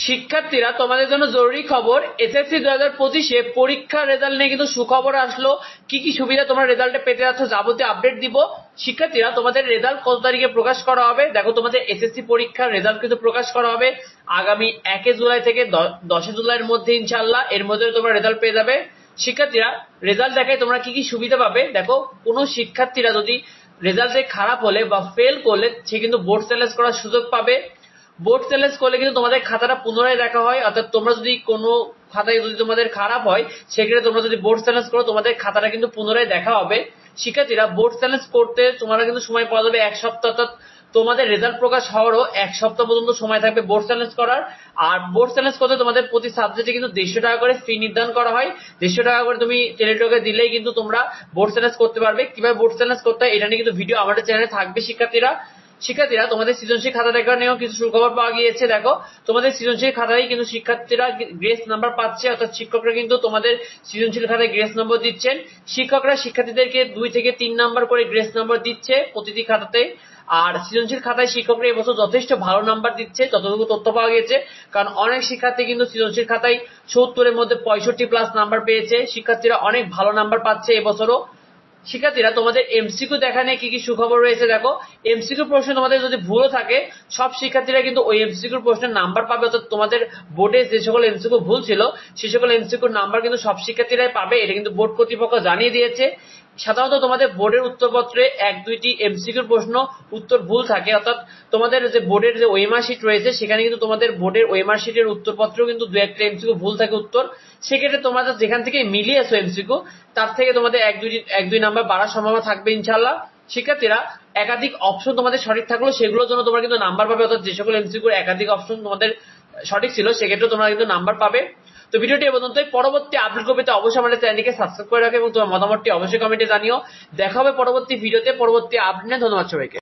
শিক্ষার্থীরা, তোমাদের জন্য জরুরি খবর। এসএসসি 2025-এ পরীক্ষার রেজাল্ট নিয়ে কিন্তু সুখবর আসলো। কি কি সুবিধা তোমরা রেজাল্টে পেতে যাচ্ছ যাবতীয় আপডেট দিব। শিক্ষার্থীরা, তোমাদের রেজাল্ট কত তারিখে প্রকাশ করা হবে? দেখো, তোমাদের এসএসসি পরীক্ষার রেজাল্ট কিন্তু প্রকাশ করা হবে আগামী 1 জুলাই থেকে 10 জুলাইয়ের মধ্যে। ইনশাআল্লাহ এর মধ্যে তোমরা রেজাল্ট পেয়ে যাবে। শিক্ষার্থীরা, রেজাল্ট দেখায় তোমরা কি কি সুবিধা পাবে। দেখো, কোনো শিক্ষার্থীরা যদি রেজাল্টে খারাপ হলে বা ফেল করলে সে কিন্তু বোর্ড চ্যালেঞ্জ করার সুযোগ পাবে। বোর্ড চ্যালেঞ্জ করলে কিন্তু তোমাদের খাতাটা পুনরায় দেখা হয়, অর্থাৎ তোমরা যদি কোনো খাতায় যদি তোমাদের খারাপ হয়, সেক্ষেত্রে তোমরা যদি বোর্ড চ্যালেঞ্জ করো তোমাদের খাতাটা কিন্তু পুনরায় দেখা হবে। শিক্ষার্থীরা, বোর্ড চ্যালেঞ্জ করতে তোমরা কিন্তু সময় পাওয়া যাবে 1 সপ্তাহ, অর্থাৎ তোমাদের রেজাল্ট প্রকাশ হওয়ারও 1 সপ্তাহ পর্যন্ত সময় থাকবে বোর্ড চ্যালেঞ্জ করার। আর বোর্ড চ্যালেঞ্জ করতে তোমাদের প্রতি সাবজেক্টে কিন্তু 150 টাকা করে ফি নির্ধারণ করা হয়। 150 টাকা করে তুমি টেলিটকে দিলেই কিন্তু তোমরা বোর্ড চ্যালেঞ্জ করতে পারবে। কিভাবে বোর্ড চ্যালেঞ্জ করতে হয় এটা নিয়ে কিন্তু ভিডিও আমাদের চ্যানেলে থাকবে। শিক্ষার্থীরা, তোমাদের সৃজনশীল খাতা দেখা নিয়েও কিছু সুখবর পাওয়া গিয়েছে। দেখো, তোমাদের সৃজনশীল খাতায় কিন্তু শিক্ষার্থীরা গ্রেস নাম্বার পাচ্ছে, অর্থাৎ শিক্ষকরা কিন্তু তোমাদের সৃজনশীল খাতায় গ্রেস নম্বর দিচ্ছেন। শিক্ষকরা শিক্ষার্থীদেরকে 2 থেকে 3 নাম্বার করে গ্রেস নম্বর দিচ্ছে প্রতিটি খাতাতে। আর সৃজনশীল খাতায় শিক্ষকরা এবছর যথেষ্ট ভালো নাম্বার দিচ্ছে যতটুকু তথ্য পাওয়া গেছে, কারণ অনেক শিক্ষার্থী কিন্তু সৃজনশীল খাতায় 70-এর মধ্যে 65+ নাম্বার পেয়েছে। শিক্ষার্থীরা অনেক ভালো নাম্বার পাচ্ছে এবছরও। শিক্ষার্থীরা, তোমাদের এমসিকিউ দেখা নিয়ে কি কি সুখবর রয়েছে। দেখো, এমসিকিউ প্রশ্ন তোমাদের যদি ভুলও থাকে, সব শিক্ষার্থীরা কিন্তু ওই এমসিকিউ প্রশ্নের নাম্বার পাবে, অর্থাৎ তোমাদের বোর্ডে যে সকল এমসিকিউ ভুল ছিল সে সকল এমসিকিউর নাম্বার কিন্তু সব শিক্ষার্থীরাই পাবে। এটা কিন্তু বোর্ড কর্তৃপক্ষ জানিয়ে দিয়েছে। সাধারণত তোমাদের বোর্ডের উত্তরপত্রে 1-2টি এমসিকিউর প্রশ্ন উত্তর ভুল থাকে, অর্থাৎ তোমাদের যে বোর্ডের যে ওএমআর শিট রয়েছে সেখানে কিন্তু তোমাদের বোর্ডের ওএমআর শিটের উত্তরপত্রেও কিন্তু 2-1টা এমসিকিউ ভুল থাকে উত্তর। সেক্ষেত্রে তোমরা যেখান থেকে মিলিয়ে আসো এমসিকিউ, তার থেকে তোমাদের 1-2 নাম্বার বাড়ার সম্ভাবনা থাকবে ইনশাআল্লাহ। শিক্ষার্থীরা, একাধিক অপশন তোমাদের সঠিক থাকলো সেগুলোর জন্য তোমরা কিন্তু নাম্বার পাবে, অর্থাৎ যে সকল এমসিকিউর একাধিক অপশন তোমাদের সঠিক ছিল সেক্ষেত্রে তোমরা কিন্তু নাম্বার পাবে। তো ভিডিওটি এ পর্যন্তই। পরবর্তী আপডেট পেতে অবশ্যই আমাদের চ্যানেলটিকে সাবস্ক্রাইব করে রাখো এবং তোমার মতামতটি অবশ্যই কমেন্টে জানিও। দেখা হবে পরবর্তী ভিডিওতে পরবর্তী আপডেট। ধন্যবাদ সবাইকে।